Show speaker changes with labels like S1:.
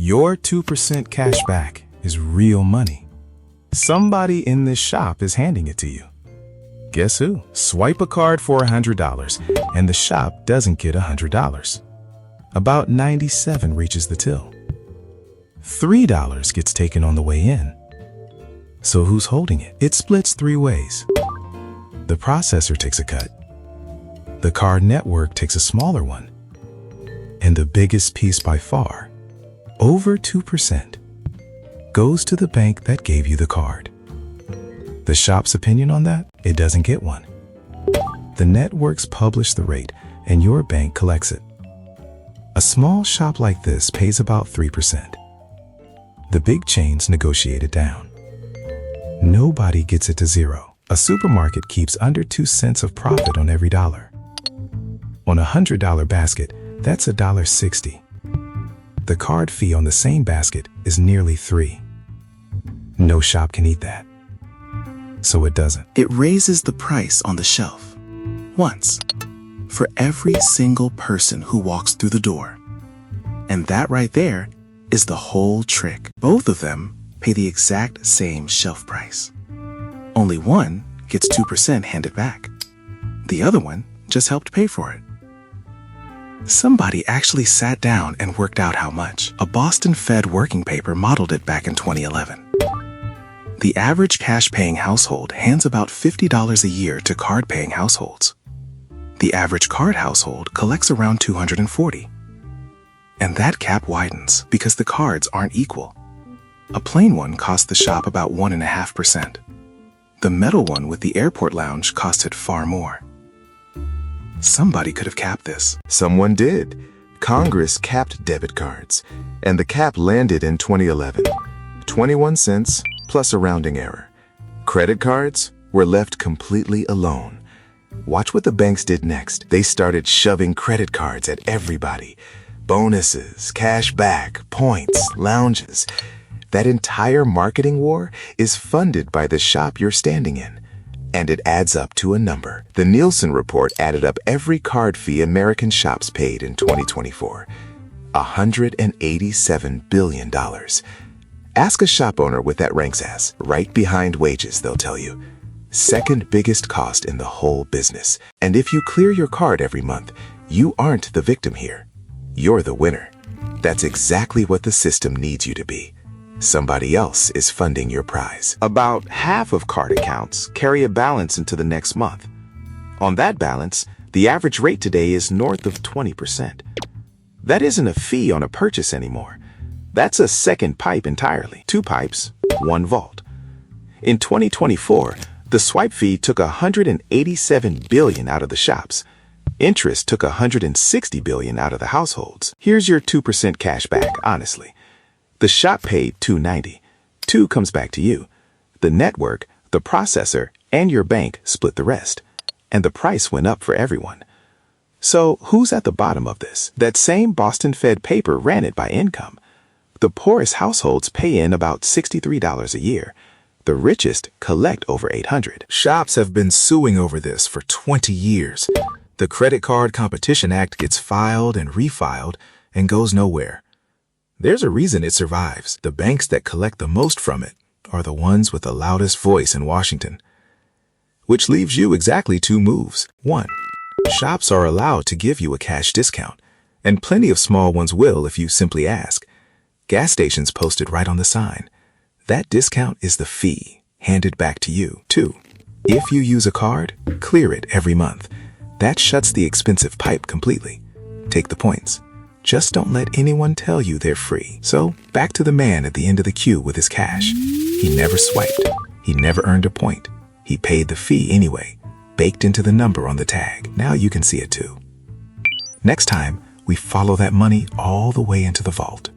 S1: Your 2% cash back is real money. Somebody in this shop is handing it to you. Guess who? Swipe a card for $100 and the shop doesn't get $100. About 97 reaches the till. $3 gets taken on the way in. So who's holding it? It splits 3 ways. The processor takes a cut. The card network takes a smaller one. And the biggest piece by far, over 2%, goes to the bank that gave you the card. The shop's opinion on that? It doesn't get one. The networks publish the rate and your bank collects it. A small shop like this pays about 3%. The big chains negotiate it down. Nobody gets it to zero. A supermarket keeps under 2 cents of profit on every dollar. On a $100 basket, that's $1.60. The card fee on the same basket is nearly $3. No shop can eat that. So it doesn't.
S2: It raises the price on the shelf once for every single person who walks through the door. And that right there is the whole trick. Both of them pay the exact same shelf price. Only one gets 2% handed back. The other one just helped pay for it. Somebody actually sat down and worked out how much. A Boston Fed working paper modeled it back in 2011. The average cash-paying household hands about $50 a year to card-paying households. The average card household collects around $240. And that gap widens because the cards aren't equal. A plain one cost the shop about 1.5%. The metal one with the airport lounge costed far more. Somebody could have capped this.
S3: Someone did. Congress capped debit cards, and the cap landed in 2011. 21 cents plus a rounding error. Credit cards were left completely alone. Watch what the banks did next. They started shoving credit cards at everybody. Bonuses, cash back, points, lounges. That entire marketing war is funded by the shop you're standing in. And it adds up to a number. The Nielsen report added up every card fee American shops paid in 2024. $187 billion. Ask a shop owner what that ranks as. Right behind wages, they'll tell you. Second biggest cost in the whole business. And if you clear your card every month, you aren't the victim here. You're the winner. That's exactly what the system needs you to be. Somebody else is funding your prize.
S4: About half of card accounts carry a balance into the next month. On that balance, the average rate today is north of 20%. That isn't a fee on a purchase anymore. That's a second pipe entirely. 2 pipes, 1 vault. In 2024, the swipe fee took $187 billion out of the shops. Interest took $160 billion out of the households. Here's your 2% cash back, honestly. The shop paid $290. 2 comes back to you. The network, the processor, and your bank split the rest. And the price went up for everyone. So who's at the bottom of this? That same Boston Fed paper ran it by income. The poorest households pay in about $63 a year. The richest collect over $800.
S1: Shops have been suing over this for 20 years. The Credit Card Competition Act gets filed and refiled and goes nowhere. There's a reason it survives. The banks that collect the most from it are the ones with the loudest voice in Washington. Which leaves you exactly 2 moves. 1. Shops are allowed to give you a cash discount, and plenty of small ones will if you simply ask. Gas stations post it right on the sign. That discount is the fee handed back to you. 2. If you use a card, clear it every month. That shuts the expensive pipe completely. Take the points. Just don't let anyone tell you they're free. So, back to the man at the end of the queue with his cash. He never swiped. He never earned a point. He paid the fee anyway, baked into the number on the tag. Now you can see it too. Next time, we follow that money all the way into the vault.